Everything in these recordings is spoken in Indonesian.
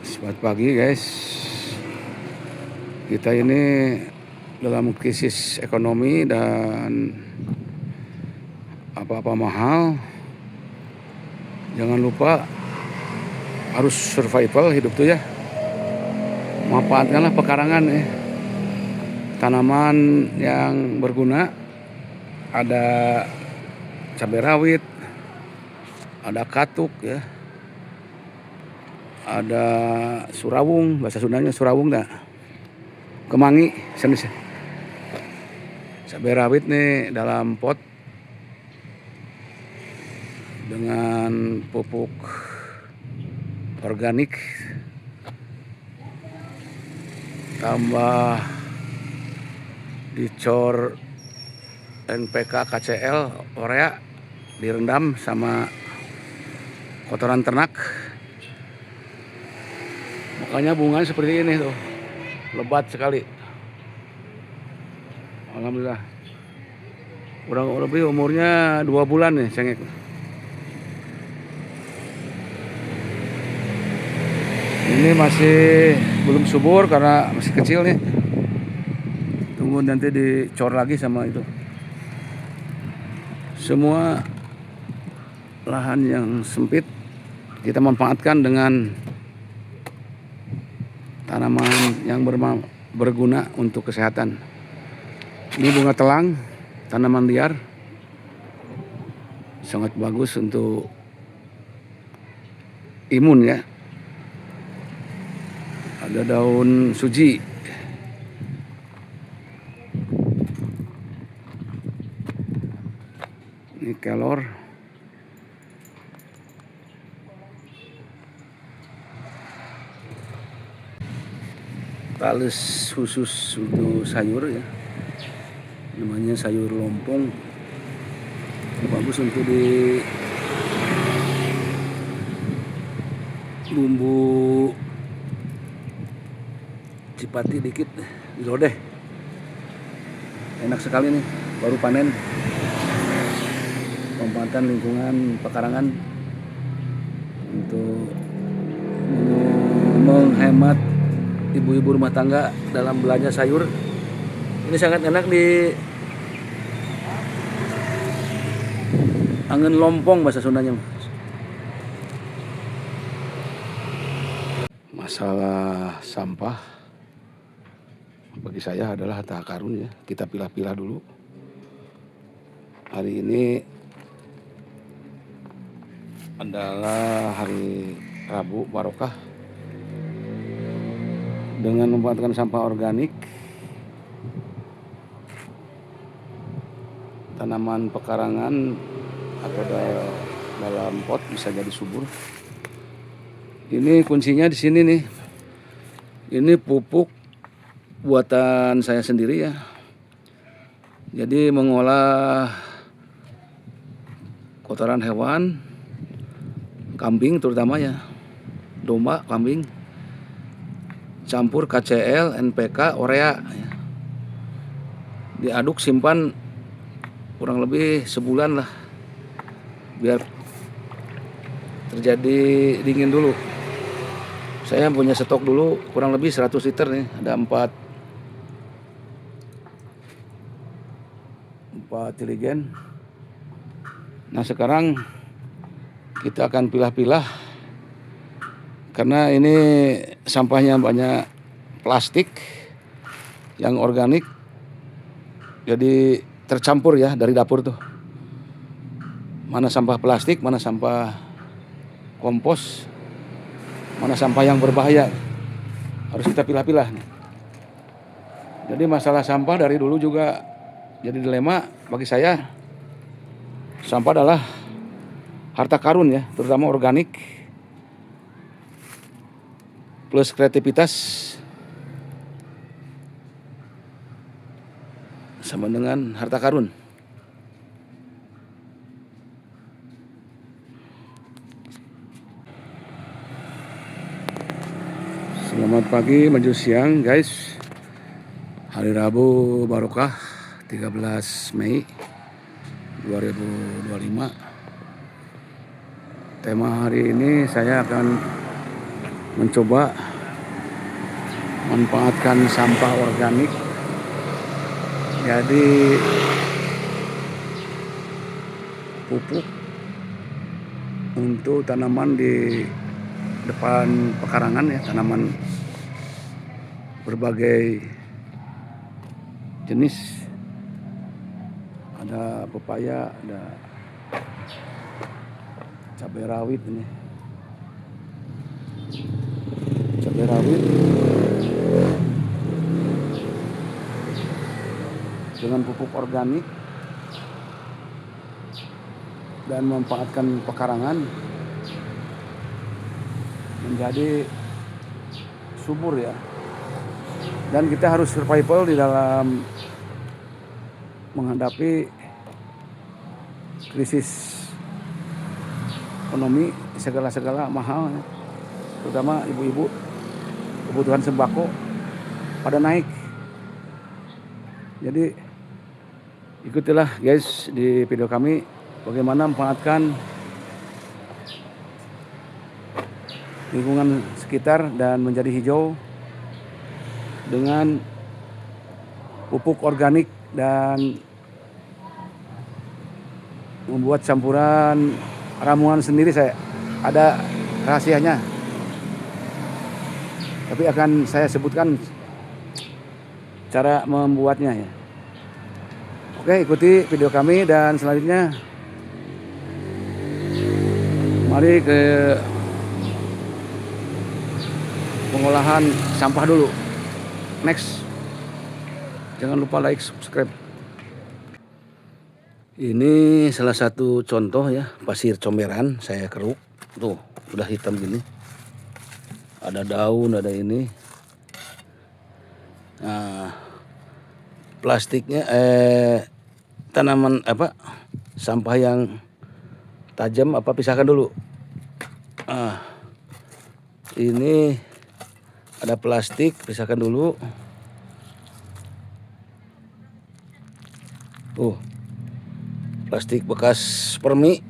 Selamat pagi guys. Kita ini dalam krisis ekonomi dan apa-apa mahal. Jangan lupa harus survival hidup tuh ya. Manfaatkanlah pekarangan ya. Tanaman yang berguna. Ada cabai rawit, ada katuk ya. Ada surawung, bahasa Sundanya surawung dah. Kemangi, cabai rawit nih dalam pot dengan pupuk organik, tambah dicor NPK KCL urea, direndam sama kotoran ternak. Makanya bunganya seperti ini tuh, lebat sekali. Alhamdulillah. Kurang lebih umurnya 2 bulan nih cengek. Ini masih belum subur karena masih kecil nih. Tunggu nanti dicor lagi sama itu. Semua lahan yang sempit kita manfaatkan dengan tanaman yang berguna untuk kesehatan. Ini bunga telang, tanaman liar, sangat bagus untuk imun ya. Ada daun suji, ini kelor, tales khusus untuk sayur ya, namanya sayur lompong, bagus untuk di bumbu cipati dikit, dilodeh, enak sekali nih, baru panen. Pemanfaatan lingkungan pekarangan untuk menghemat ibu-ibu rumah tangga dalam belanja sayur. Ini sangat enak di angin lompong bahasa Sundanya. Masalah sampah bagi saya adalah harta karun ya. Kita pilah-pilah dulu. Hari ini adalah hari Rabu Barokah. Dengan memanfaatkan sampah organik, tanaman pekarangan atau dalam pot bisa jadi subur. Ini kuncinya di sini nih. Ini pupuk buatan saya sendiri ya. Jadi mengolah kotoran hewan, kambing terutama ya, domba, kambing, campur KCL, NPK, urea ya. Diaduk, simpan kurang lebih sebulan lah, biar terjadi dingin dulu. Saya punya stok dulu kurang lebih 100 liter nih, ada 4 tiligen. Nah sekarang kita akan pilah-pilah karena ini sampahnya banyak plastik yang organik, jadi tercampur ya dari dapur tuh. Mana sampah plastik, mana sampah kompos, mana sampah yang berbahaya, harus kita pilah-pilah. Jadi masalah sampah dari dulu juga jadi dilema bagi saya. Sampah adalah harta karun ya, terutama organik plus kreativitas sama dengan harta karun. Selamat pagi menuju siang guys. Hari Rabu Barokah 13 Mei 2025. Tema hari ini saya akan mencoba manfaatkan sampah organik jadi pupuk untuk tanaman di depan pekarangan ya, tanaman berbagai jenis, ada pepaya, ada cabai rawit ini, cabai rawit dengan pupuk organik dan memanfaatkan pekarangan menjadi subur ya. Dan kita harus survival di dalam menghadapi krisis ekonomi, segala mahal ya. Terutama ibu-ibu, kebutuhan sembako pada naik. Jadi ikutilah guys di video kami bagaimana memanfaatkan lingkungan sekitar dan menjadi hijau dengan pupuk organik dan membuat campuran ramuan sendiri. Saya ada rahasianya, tapi akan saya sebutkan cara membuatnya ya. Oke, ikuti video kami dan selanjutnya mari ke pengolahan sampah dulu. Next, jangan lupa like, subscribe. Ini salah satu contoh ya, pasir comberan saya keruk. Tuh, udah hitam gini. Ada daun, ada ini. Nah, plastiknya tanaman apa? Sampah yang tajam pisahkan dulu. Ini ada plastik, pisahkan dulu. Plastik bekas permi.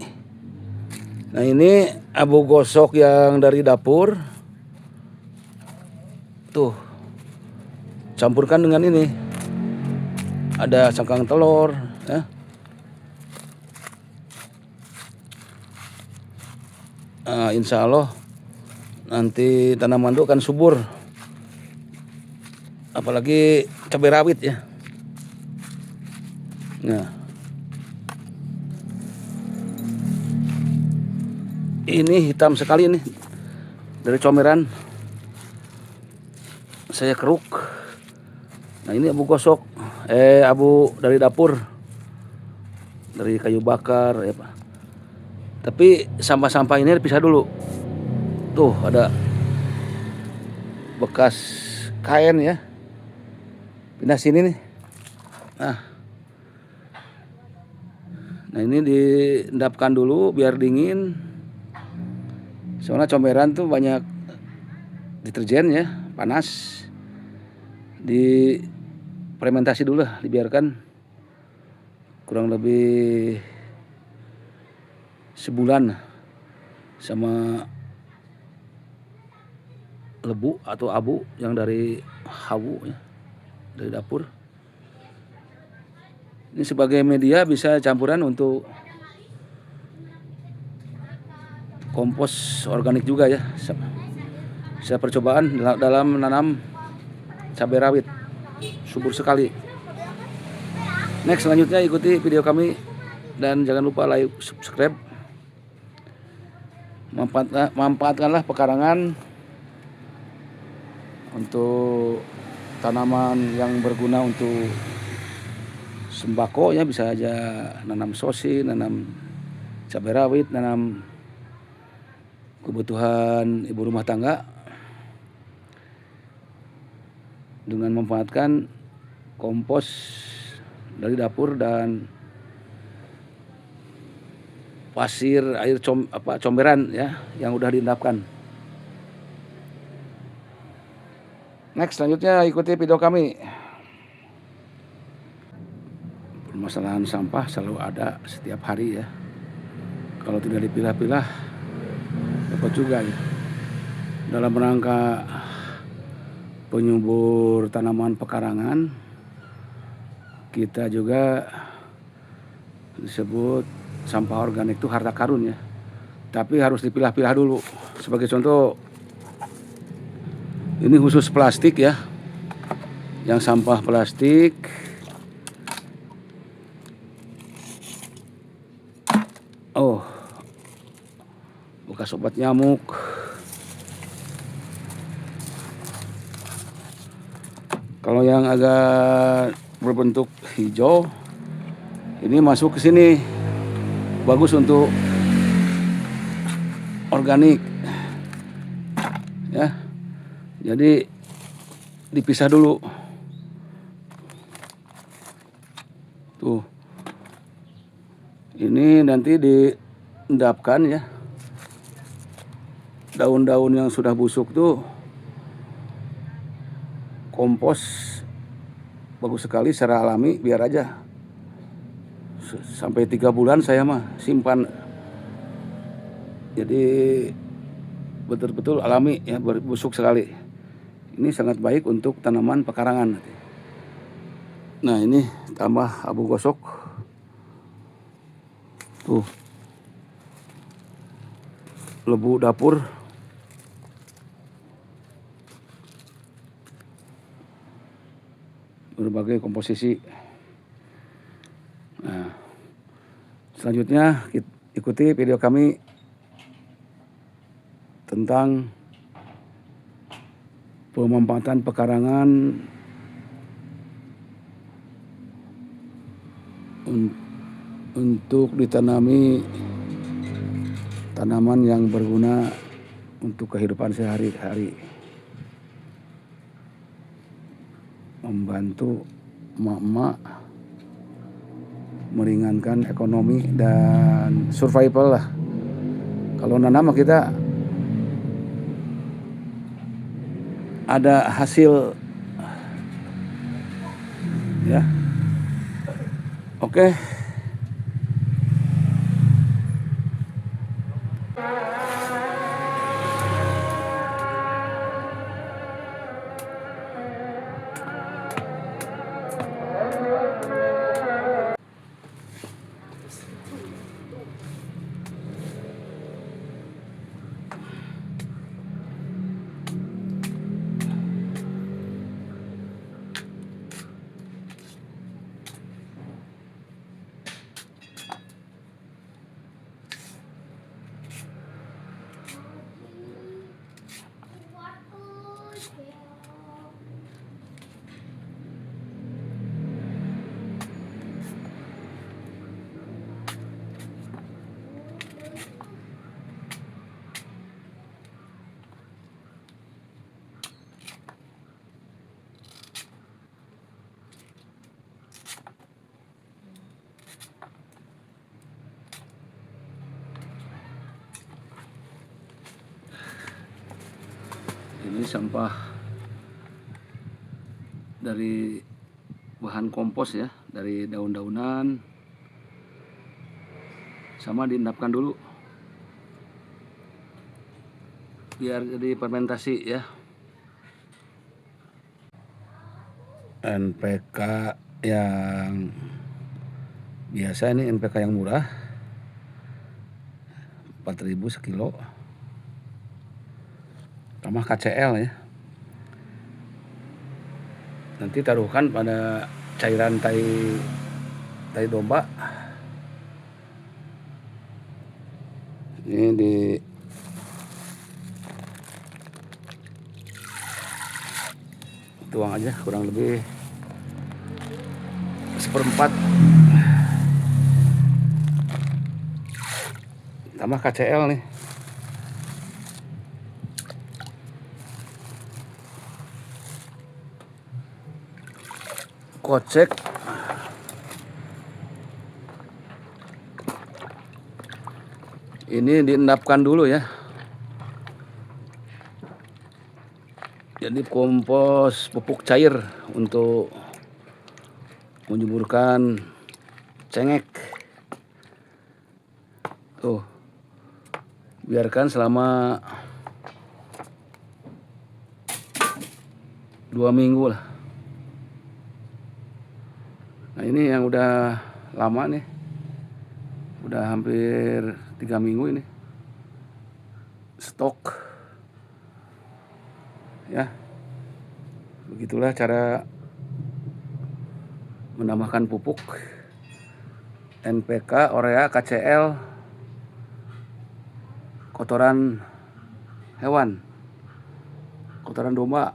Nah, ini abu gosok yang dari dapur. Tuh, campurkan dengan ini. Ada cangkang telur ya. Nah, insya Allah nanti tanaman itu akan subur. Apalagi cabai rawit ya. Nah, ini hitam sekali ini dari comberan. Saya keruk. Nah, ini abu gosok, abu dari dapur, dari kayu bakar ya Pak. Tapi sampah-sampah ini dipisah dulu. Tuh, ada bekas kain ya. Pindah sini nih. Nah, ini diendapkan dulu biar dingin. Soalnya comberan tuh banyak deterjen ya, panas. Di fermentasi dulu lah, dibiarkan kurang lebih sebulan sama lebu atau abu yang dari hawu ya, dari dapur. Ini sebagai media bisa campuran untuk kompos organik juga ya. Saya percobaan dalam menanam cabai rawit, subur sekali. Next, selanjutnya ikuti video kami dan jangan lupa like, subscribe. Manfaatkanlah pekarangan untuk tanaman yang berguna untuk sembako ya, bisa aja nanam sosis, nanam cabai rawit, nanam kebutuhan ibu rumah tangga dengan memanfaatkan kompos dari dapur dan pasir air comberan ya yang udah diendapkan. Next, selanjutnya ikuti video kami. Permasalahan sampah selalu ada setiap hari ya. Kalau tidak dipilah-pilah dapat juga ya. dalam rangka penyubur tanaman pekarangan. Kita juga disebut sampah organik itu harta karun ya. Tapi harus dipilah-pilah dulu. Sebagai contoh, ini khusus plastik ya. Yang sampah plastik bekas obat nyamuk. Kalau yang agak berbentuk hijau, ini masuk ke sini. Bagus untuk organik. Ya. Jadi dipisah dulu. Tuh. Ini nanti diendapkan ya. Daun-daun yang sudah busuk tuh kompos bagus sekali secara alami, biar aja sampai 3 bulan saya mah simpan. Jadi betul-betul alami ya, busuk sekali. Ini sangat baik untuk tanaman pekarangan. Nah, ini tambah abu gosok. Tuh. Lebu dapur. Berbagai komposisi. Nah, selanjutnya ikuti video kami tentang pemanfaatan pekarangan untuk ditanami tanaman yang berguna untuk kehidupan sehari-hari. Membantu emak-emak meringankan ekonomi dan survival lah. Kalau nanam kita ada hasil ya. Oke. Ini sampah dari bahan kompos ya, dari daun-daunan, sama diendapkan dulu biar jadi fermentasi ya. NPK yang biasa, ini NPK yang murah, 4.000 sekilo. Tambah KCl ya. Nanti taruhkan pada cairan tai domba. Ini tuang aja kurang lebih 1/4. Tambah KCl nih. Kocek. Ini diendapkan dulu ya. Jadi kompos pupuk cair untuk menyuburkan cengek. Tuh. Biarkan selama 2 minggu lah. Nah ini yang udah lama nih, udah hampir 3 minggu ini stok ya. Begitulah cara menambahkan pupuk NPK, urea, KCL, kotoran hewan, kotoran domba,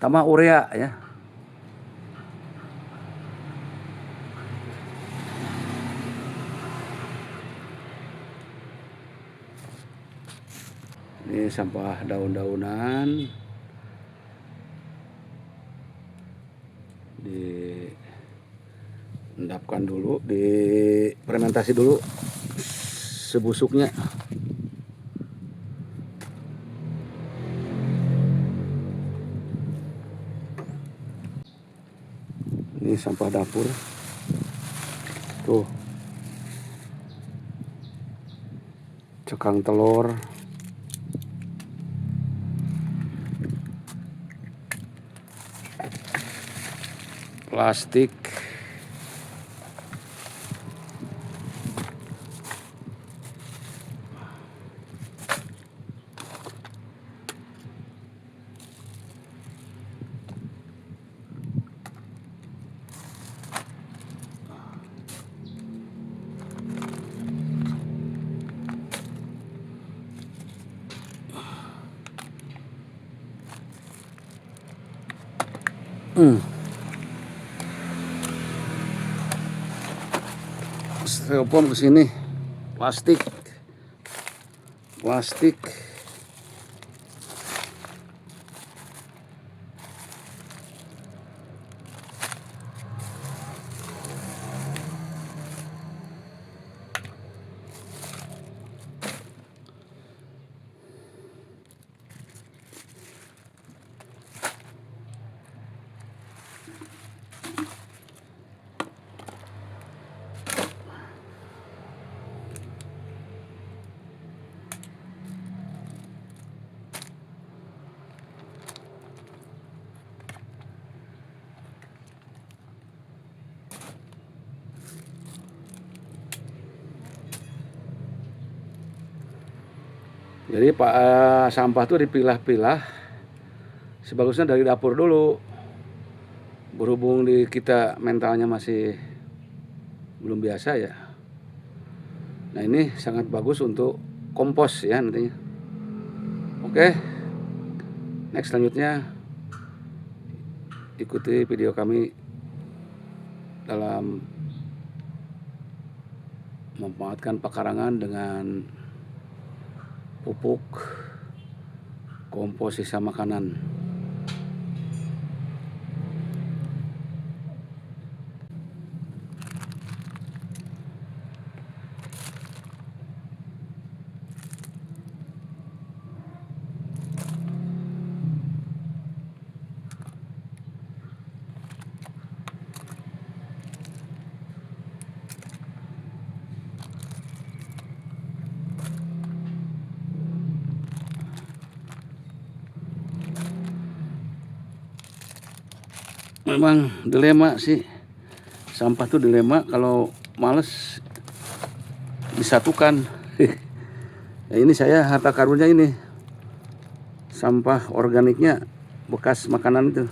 tambah urea ya. Ini sampah daun-daunan diendapkan dulu, difermentasi dulu sebusuknya. Ini sampah dapur tuh, cekang telur, plastik, styrofoam ke sini, plastik. Jadi sampah tuh dipilah-pilah, sebagusnya dari dapur dulu. Berhubung kita mentalnya masih belum biasa ya. Nah ini sangat bagus untuk kompos ya nantinya. Oke, next selanjutnya ikuti video kami dalam memanfaatkan pekarangan dengan pupuk kompos sisa makanan. Memang dilema sih, sampah tuh dilema, kalau males disatukan. Nah, ini saya harta karunnya ini, sampah organiknya bekas makanan itu.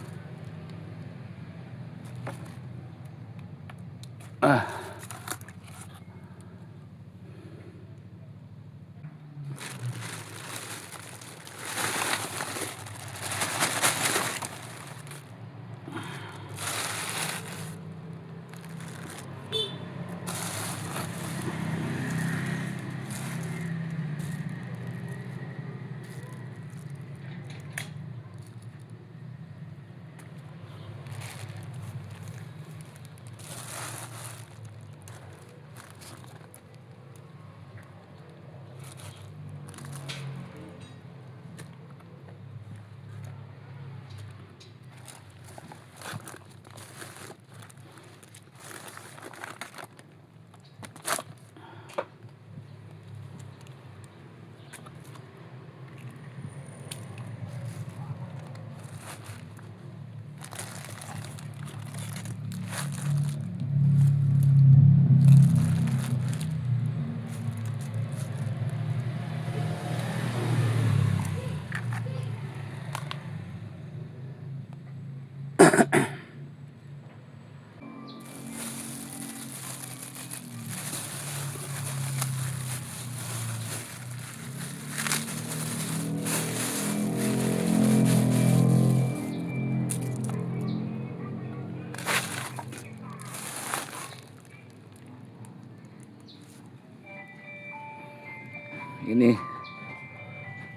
Ini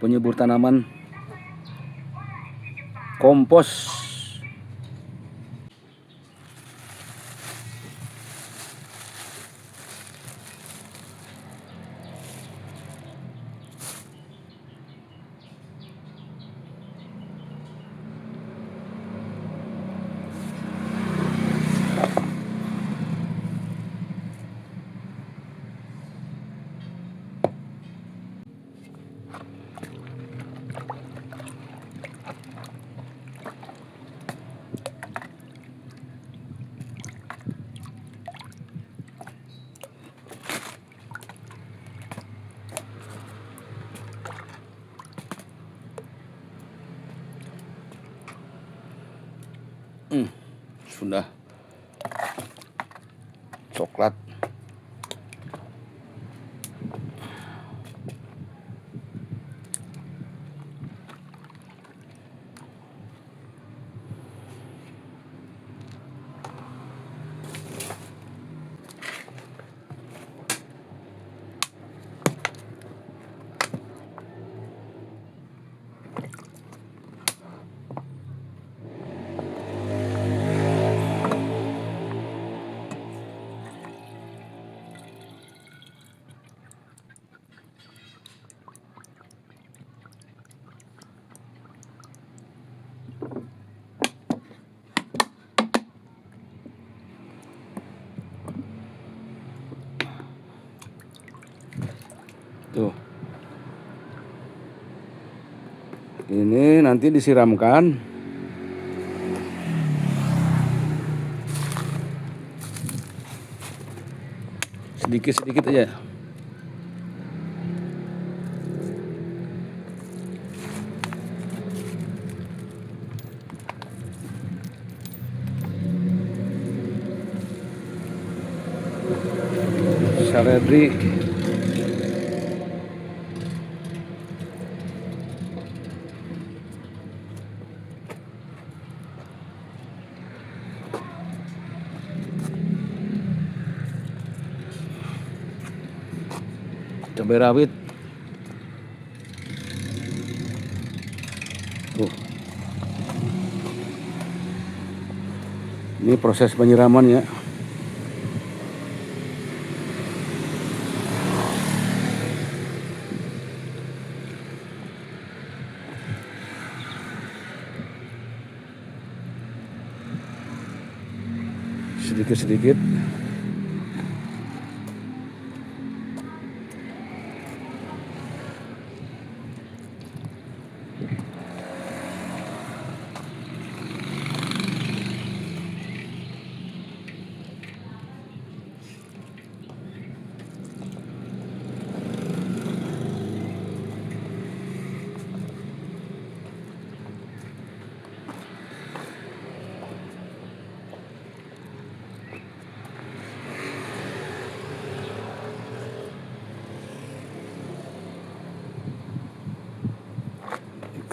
penyubur tanaman kompos. Sudah coklat. Tuh. Ini nanti disiramkan. Sedikit-sedikit aja. Seledri. Cabai rawit. Tuh. Ini proses penyiraman ya. Sedikit-sedikit.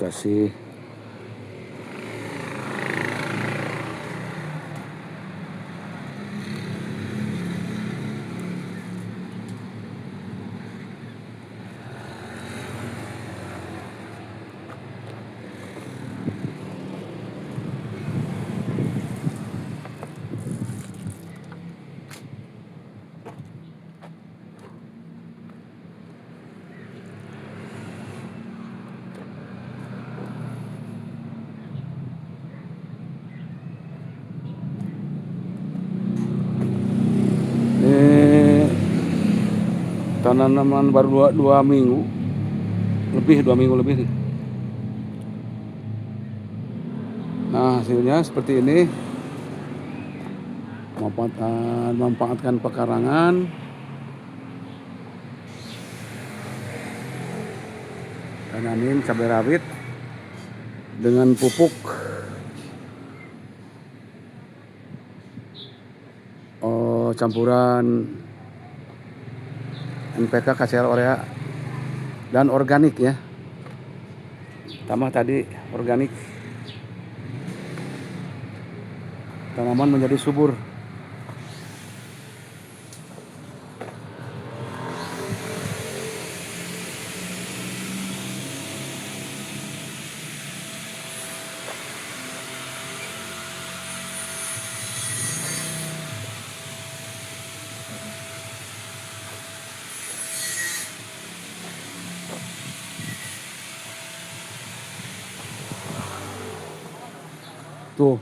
Kasih tanaman baru 2 minggu lebih, 2 minggu lebih nih. Nah, hasilnya seperti ini. Memanfaatkan pekarangan, tanamin cabai rawit dengan pupuk campuran NPK, KCL, urea, dan organik ya. Tambah tadi organik, tanaman menjadi subur. Tuh.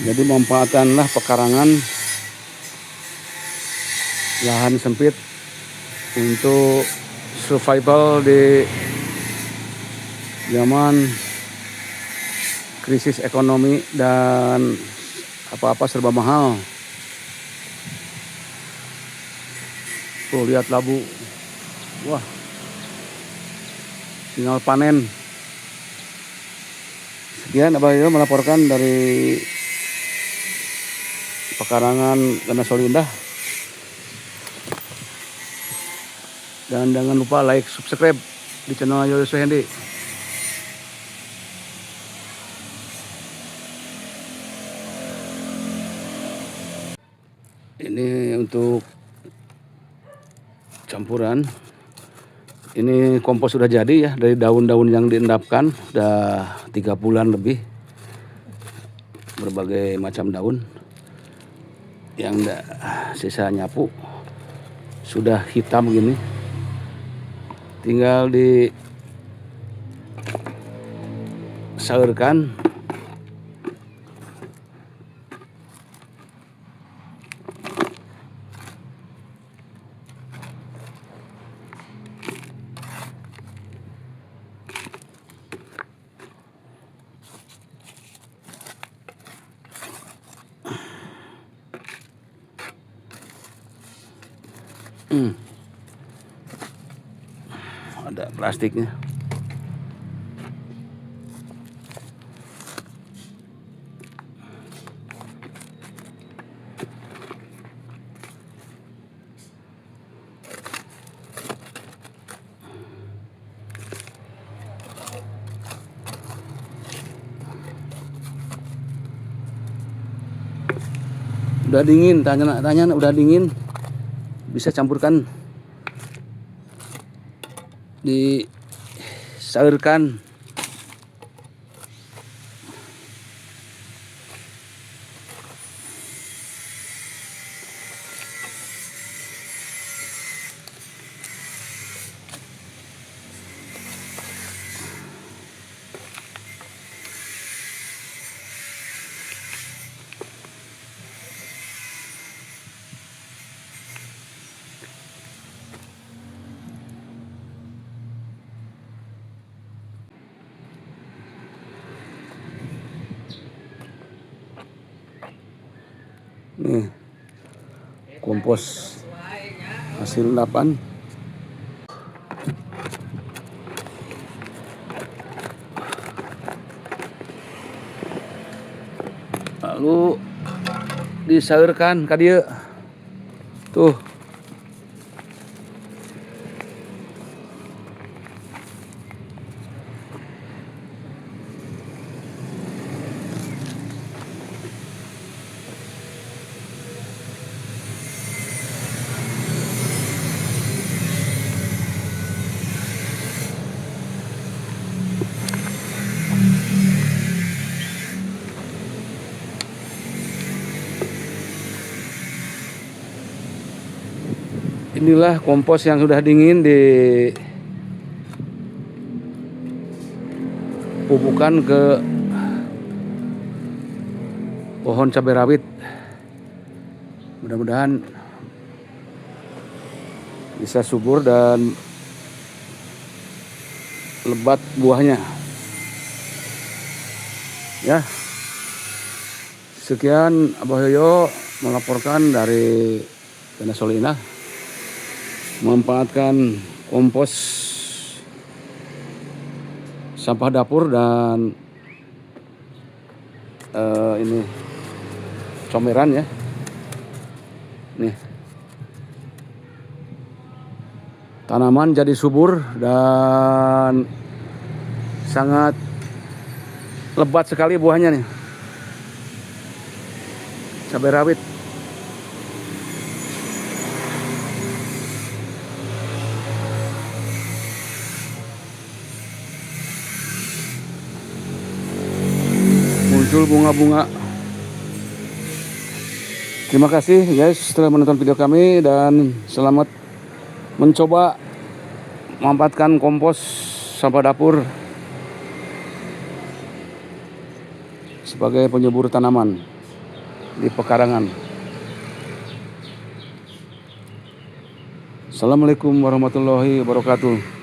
Jadi memanfaatkanlah pekarangan lahan sempit untuk survival di zaman krisis ekonomi dan apa-apa serba mahal. Tuh lihat labu. Wah. Tinggal panen. Sekian Abah Yoyo melaporkan dari pekarangan Ganasoli Indah. Dan jangan lupa like, subscribe di channel Yoyo Suhendi. Ini untuk campuran. Ini kompos sudah jadi ya, dari daun-daun yang diendapkan udah 3 bulan lebih. Berbagai macam daun. Yang sisa nyapu sudah hitam gini, tinggal disaurkan. Ada plastiknya. Udah dingin, tanya udah dingin, bisa campurkan, disaurkan. Nih, kompos hasil endapan. Lalu disaurkan ka dieu. Tuh. Inilah kompos yang sudah dingin, dipupukan ke pohon cabai rawit. Mudah-mudahan bisa subur dan lebat buahnya. Ya. Sekian Abah Yoyo melaporkan dari Ganasoli Indah. Memanfaatkan kompos sampah dapur dan ini comberan ya. Nih, tanaman jadi subur dan sangat lebat sekali buahnya nih, cabai rawit. Muncul bunga-bunga. Terima kasih guys telah menonton video kami dan selamat mencoba memanfaatkan kompos sampah dapur sebagai penyubur tanaman di pekarangan. Assalamualaikum warahmatullahi wabarakatuh.